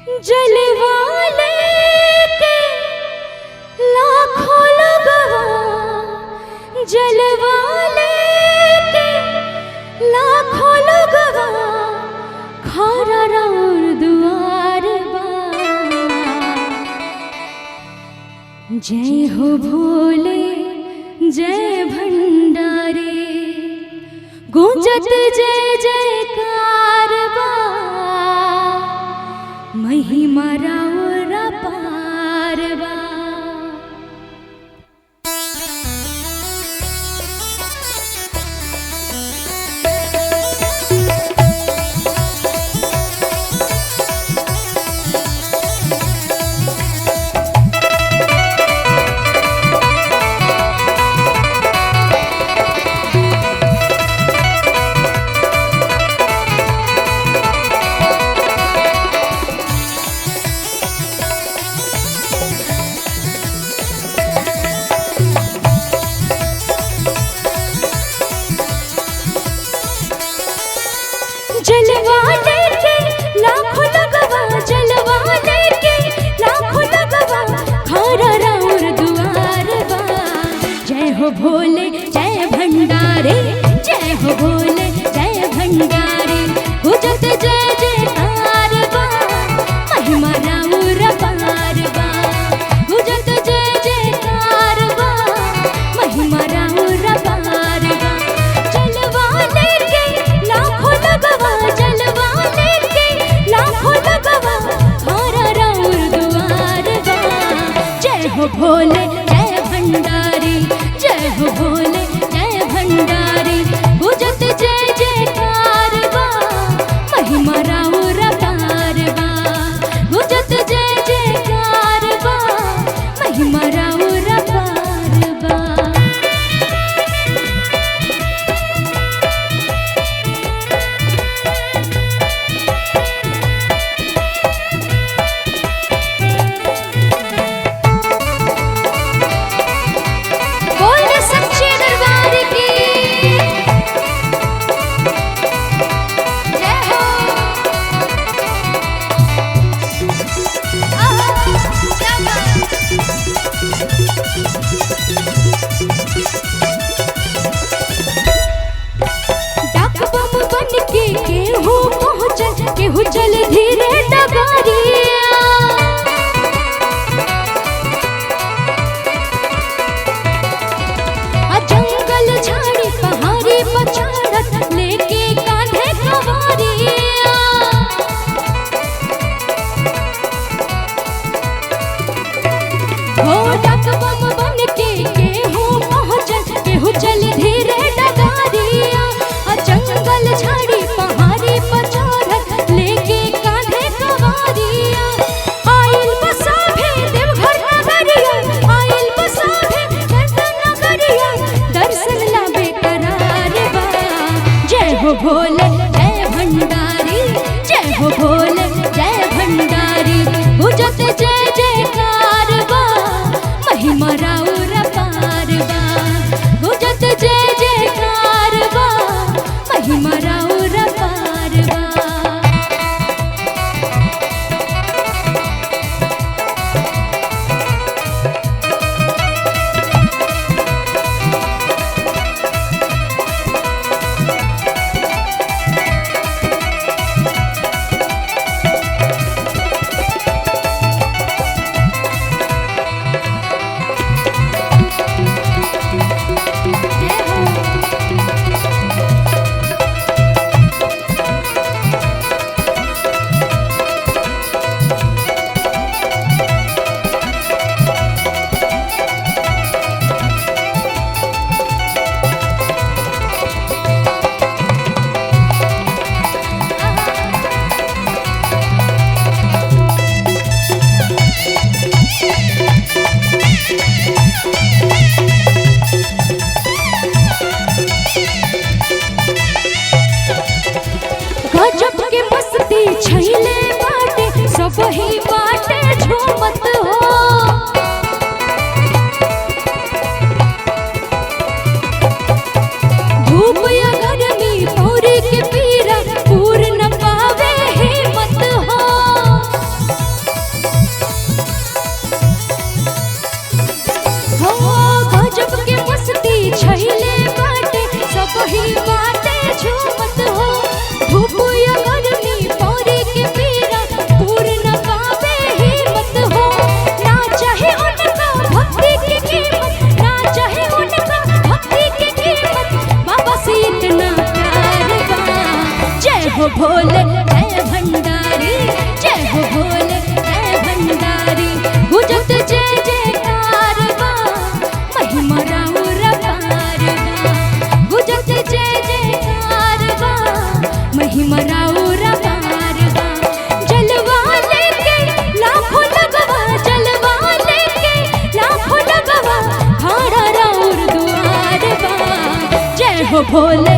जलवाले के लाखों लगवा, जलवाले के लाखों लगवा, खारा राउर दुआर बा। जय हो भोले जय भंडारे, गूंजत जय जयकार बा, महिमा राउर अपार बा। जलवाले के लाखों लगवा, जलवाले के लाखों लगवा, खारा राउर दुआर बा। जय हो भोले जय भंडारे, जय हो भोले जय भंडारे, गुजत जय जयकार बा, महिमा राउर अपार बा। गुजत जय जयकार बा, महिमा राउर अपार बा। जलवाले के लाखों लगवा, जलवाले के लाखों लगवा, खारा राउर दुआर बा। जय हो भोले जय भंडारी, जय हो भोले जय भंडारी, गुजत जय जयकार बा, महिमा राउर अपार बा। गुजत जय जयकार बा, महिमा राउर अपार बा। बोल सच्चे दरबार की जय हो। क्या बात। डाक बम बन के केहू पहुँचल, केहू चल धीरे डगारिया। जंगल झाड़ी पहाड़ी पछाड़त, लेके कांधे कवारिया। हो डाक बम बन के केहू पहुँचल, केहू चल धीरे डगारिया। जंगल झाड़ी पहाड़ी पछाड़त, लेके कांधे कवारिया। आइल बसाभे देवघर नगरिया, आइल बसाभे दर्शन नगरिया, दर्शन ला बेकरार बा। जय हो भोले जय भंडारी, जय हो भोले जय भंडारी, गुजत जय जयकार बा, महिमा राउर अपार बा। गुजत जय जयकार बा, महिमा राउर अपार बा। गजब के मस्ती छैले बाटे, सब ही बाटे झूमत हो। धूप या गर्मी पौरी के पीरा, पूर न पावे हिम्मत हो। हो भोले जय भंडारी गुजत जय जयकार बा महिमा राउर पार बा गुजत जय जयकार बा महिमा राउर पार बा जलवा लेके लाखों लगवा जलवा लेके लाखों लगवा खड़ा राउर दुआर बा जय हो भोले